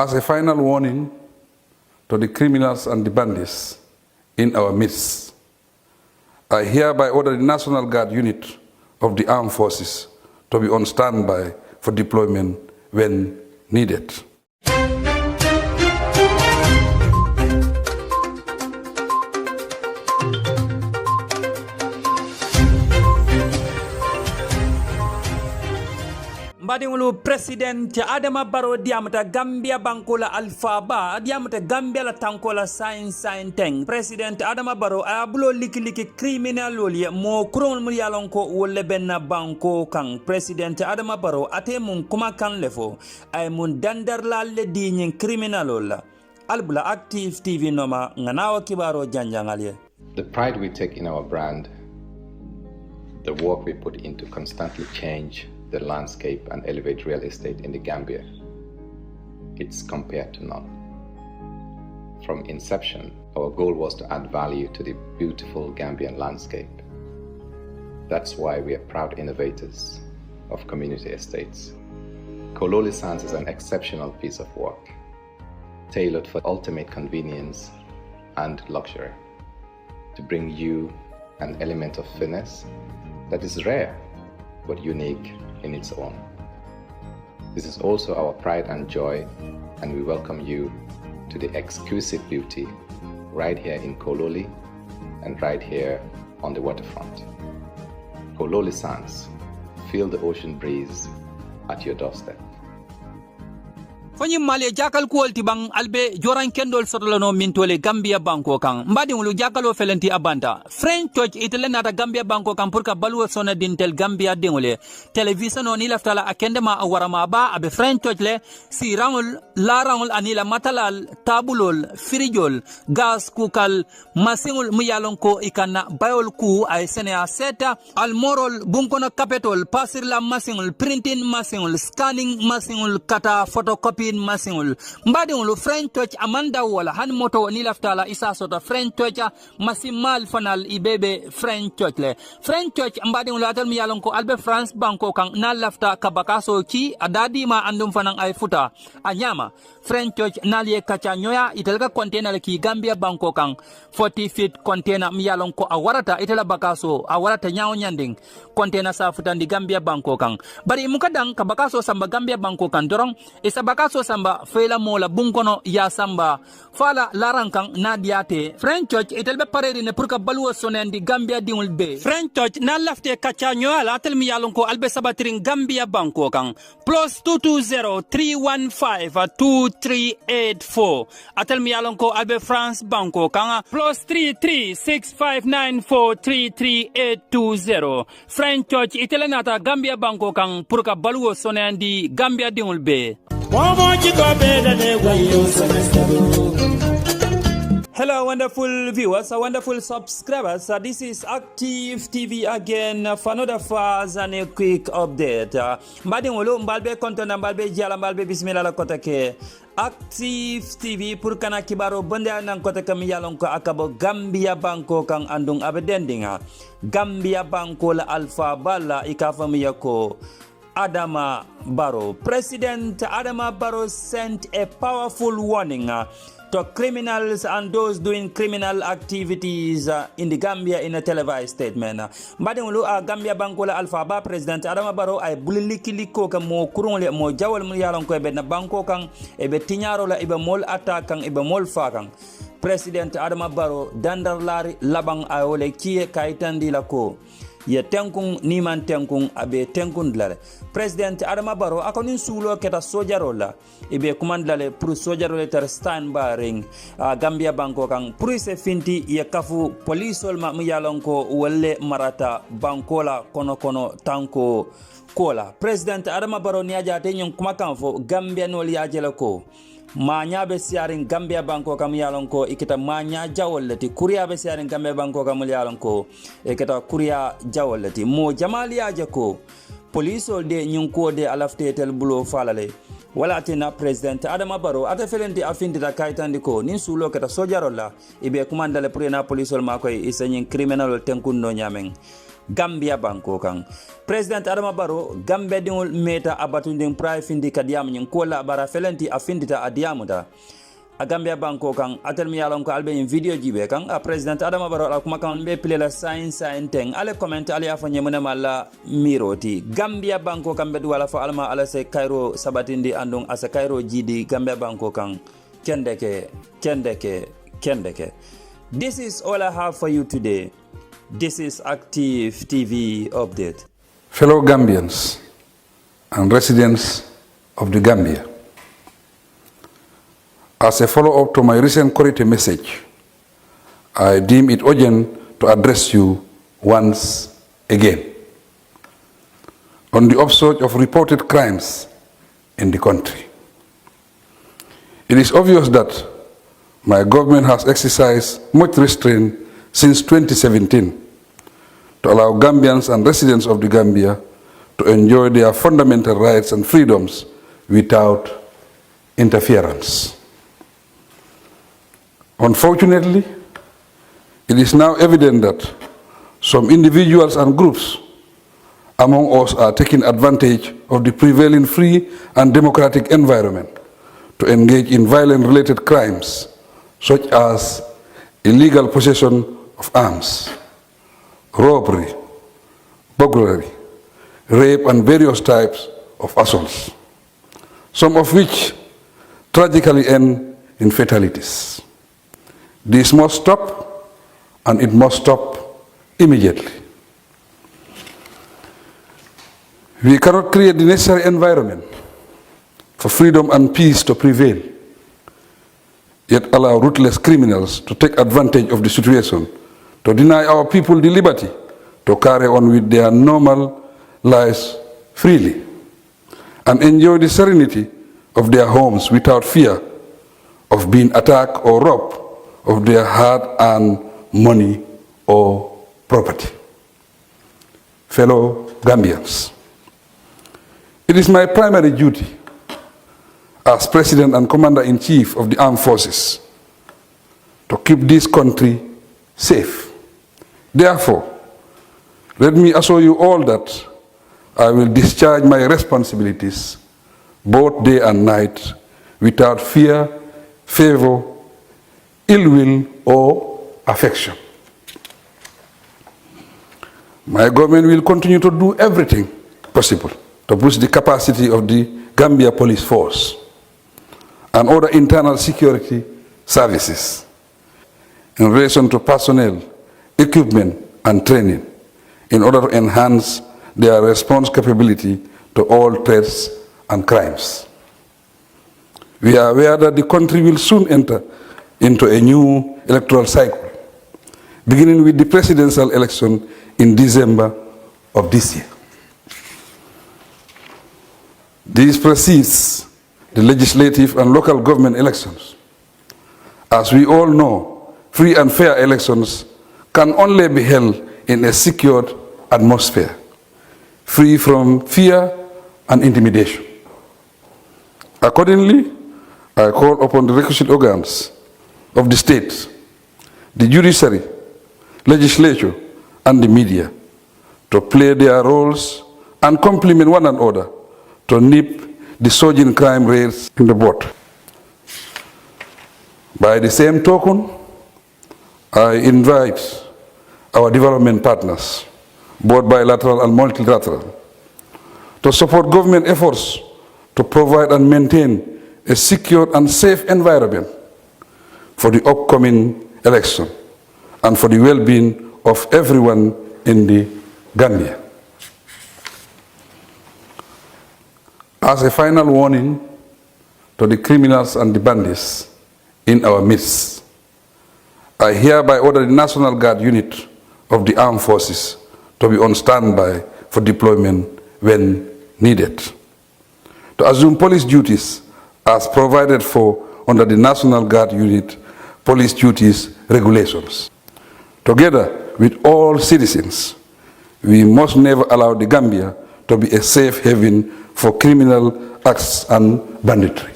As a final warning to the criminals and the bandits in our midst, I hereby order the National Guard unit of the Armed Forces to be on standby for deployment when needed. Mbadingulu President Adama Barrow diamata Gambia bankola alfaba diamata Gambia la tankola sign teng. President Adama Barrow abulo liki criminal loli mo kurong mulyalonko wolle benna banko kang. President Adama Barrow ate mun kuma kan lefo ay mun dandar lalle di nyin criminal lola. Albula Active TV noma nganawa kibaro janjangalie. The pride we take in our brand, the work we put into constantly change the landscape and elevate real estate in the Gambia, it's compared to none. From inception, our goal was to add value to the beautiful Gambian landscape. That's why we are proud innovators of community estates. Kololi Sands is an exceptional piece of work, tailored for ultimate convenience and luxury, to bring you an element of finesse that is rare but unique in its own. This is also our pride and joy, and we welcome you to the exquisite beauty right here in Kololi and right here on the waterfront. Kololi Sands, feel the ocean breeze at your doorstep. Fanyi mali jakal kuolti bang albe joran kendol sotolano mintole Gambia banko kang mbadi ngulu jakalo felenti abanda French Church itele nata Gambia banko kang purka baluwa sona dintel Gambia dingole television on ilaftala akendema awarama ba abe French Church le si rangul la rangul anila matalal tabulol firijol gas kukal masingul muyalonko ikana bayol ku ay senea seta almorol bunkona kapetol pasir la masingul printing masingul scanning masingul kata photocopy masingul mbadingulu French Church amanda wala han moto ni laftala isa sota French Church masimal fanal ibebe French Church le French Church mbadingulu atal mi yalonko albe France banko kan na lafta kabakaso ki adadi ma andum fanang ay futa anyama French Church nalie kacha nyoya itelga container ki Gambia banko kan 40 feet container mi yalonko awarata itela bakaso awarata nyaaw nyanding container sa futa ndi Gambia banko kan bari mukadang kabakaso samba Gambia banko kan dorong isa bakaso samba fela mola bunkono ya samba fala larankang na diate French Church itelbe pareri ne purka baluwa sonendi Gambia dingul be French Church na lafte kacha nyoala atel mi yalonko albe sabatiring Gambia banko kan +220 315 2384 atel mi yalonko albe France banko kan +33 6594 33820 French Church itelenata Gambia banko kan purka baluwa sonendi Gambia dingul be. Hello wonderful viewers, wonderful subscribers. This is Active TV again for another fast and a quick update. Mbadingolo mbalbe konton mbalbe jala mbalbe bismillah la kotake. Active TV pour kana kibaro bande nan kotake mi yalon ko akabo Gambia banko kan andung abedendinga. Gambia banko la alpha bala ikafami yako Adama Barrow. President Adama Barrow sent a powerful warning to criminals and those doing criminal activities in the Gambia in a televised statement. Mbadingulu Gambia bankola alfaba President Adama Barrow ay bulikiliko ka mo kurungle mo jawal mo yalon ko ebe na banko kang ebe tinyaro la ebe mol attack kang ebe mol fakang. President Adama Barrow dandar lari labang ayole kiye kaitandi la ko. Ye tenkun niman tenkun abe tenkun dlale President Adama Barrow akonin sulo keta sojarola ibe kumandlale pour sojarole ter standby ring Gambia banko kan pour se finti ye kafu polisol ma mi yalonko wolle marata bankola kono tanko kola President Adama Barrow ni ajate nyon kuma kan fo Gambia no li ajela ko manya be siarin Gambia banko kam yalon ko ikita manya jawolati kuriya be siarin Gambia banko kam yalon ko ikita kuriya jawolati mo jamali aje ko police de nyun ko de alafte tel bulo falale wala tina President Adama Barrow ata felenti afindi da kaitandi ko nin sulo kata sojarola ibe kumandale prena police ma koy isanyin criminal tenkun no nyamen Gambia banko kan President Adama Barrow Gambia dingol meta abatunding pray findi kadiyam nyin kola bara felenti afindita adiamuta a Gambia banko kan atel mi yalon ko albe in video jibe kan a President Adama Barrow la kuma kan be pile la science teng ale comment ale afa nyemuna mala miroti Gambia banko kan be wala fa alma ala se Cairo sabatindi andong asa Cairo jidi Gambia banko kan kendeke. This is all I have for you today. This is Active TV Update. Fellow Gambians and residents of the Gambia, as a follow-up to my recent Corite message, I deem it urgent to address you once again on the upsurge of reported crimes in the country. It is obvious that my government has exercised much restraint since 2017 to allow Gambians and residents of the Gambia to enjoy their fundamental rights and freedoms without interference. Unfortunately, it is now evident that some individuals and groups among us are taking advantage of the prevailing free and democratic environment to engage in violence-related crimes such as illegal possession of arms, robbery, burglary, rape, and various types of assaults, some of which tragically end in fatalities. This must stop, and it must stop immediately. We cannot create the necessary environment for freedom and peace to prevail, yet allow ruthless criminals to take advantage of the situation, to deny our people the liberty to carry on with their normal lives freely and enjoy the serenity of their homes without fear of being attacked or robbed of their hard-earned money or property. Fellow Gambians, it is my primary duty as President and Commander-in-Chief of the Armed Forces to keep this country safe. Therefore, let me assure you all that I will discharge my responsibilities both day and night without fear, favor, ill will, or affection. My government will continue to do everything possible to boost the capacity of the Gambia Police Force and other internal security services in relation to personnel, equipment, and training in order to enhance their response capability to all threats and crimes. We are aware that the country will soon enter into a new electoral cycle, beginning with the presidential election in December of this year. This precedes the legislative and local government elections. As we all know, free and fair elections can only be held in a secured atmosphere, free from fear and intimidation. Accordingly, I call upon the requisite organs of the state, the judiciary, legislature, and the media to play their roles and complement one another to nip the surging crime rates in the bud. By the same token, I invite our development partners, both bilateral and multilateral, to support government efforts to provide and maintain a secure and safe environment for the upcoming election and for the well-being of everyone in the Gambia. As a final warning to the criminals and the bandits in our midst, I hereby order the National Guard unit of the Armed Forces to be on standby for deployment when needed, to assume police duties as provided for under the National Guard unit police duties regulations. Together with all citizens, we must never allow the Gambia to be a safe haven for criminal acts and banditry.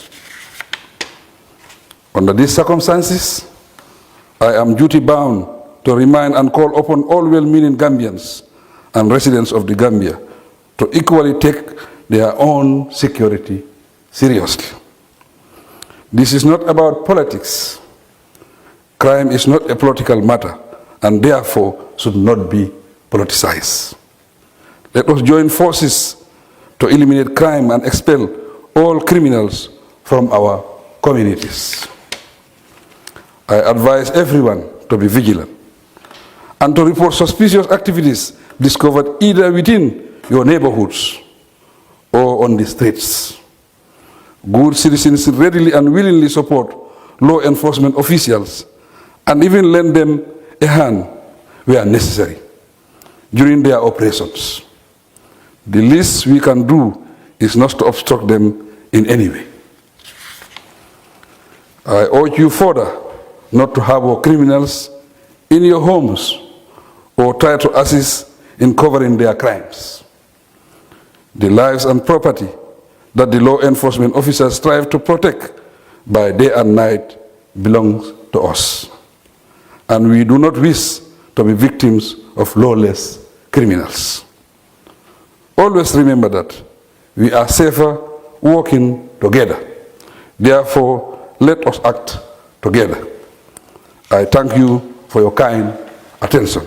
Under these circumstances, I am duty-bound to remind and call upon all well-meaning Gambians and residents of the Gambia to equally take their own security seriously. This is not about politics. Crime is not a political matter and therefore should not be politicized. Let us join forces to eliminate crime and expel all criminals from our communities. I advise everyone to be vigilant and to report suspicious activities discovered either within your neighborhoods or on the streets. Good citizens readily and willingly support law enforcement officials and even lend them a hand where necessary during their operations. The least we can do is not to obstruct them in any way. I urge you further not to harbor criminals in your homes or try to assist in covering their crimes. The lives and property that the law enforcement officers strive to protect by day and night belongs to us. And we do not wish to be victims of lawless criminals. Always remember that we are safer working together. Therefore, let us act together. I thank you for your kind attention.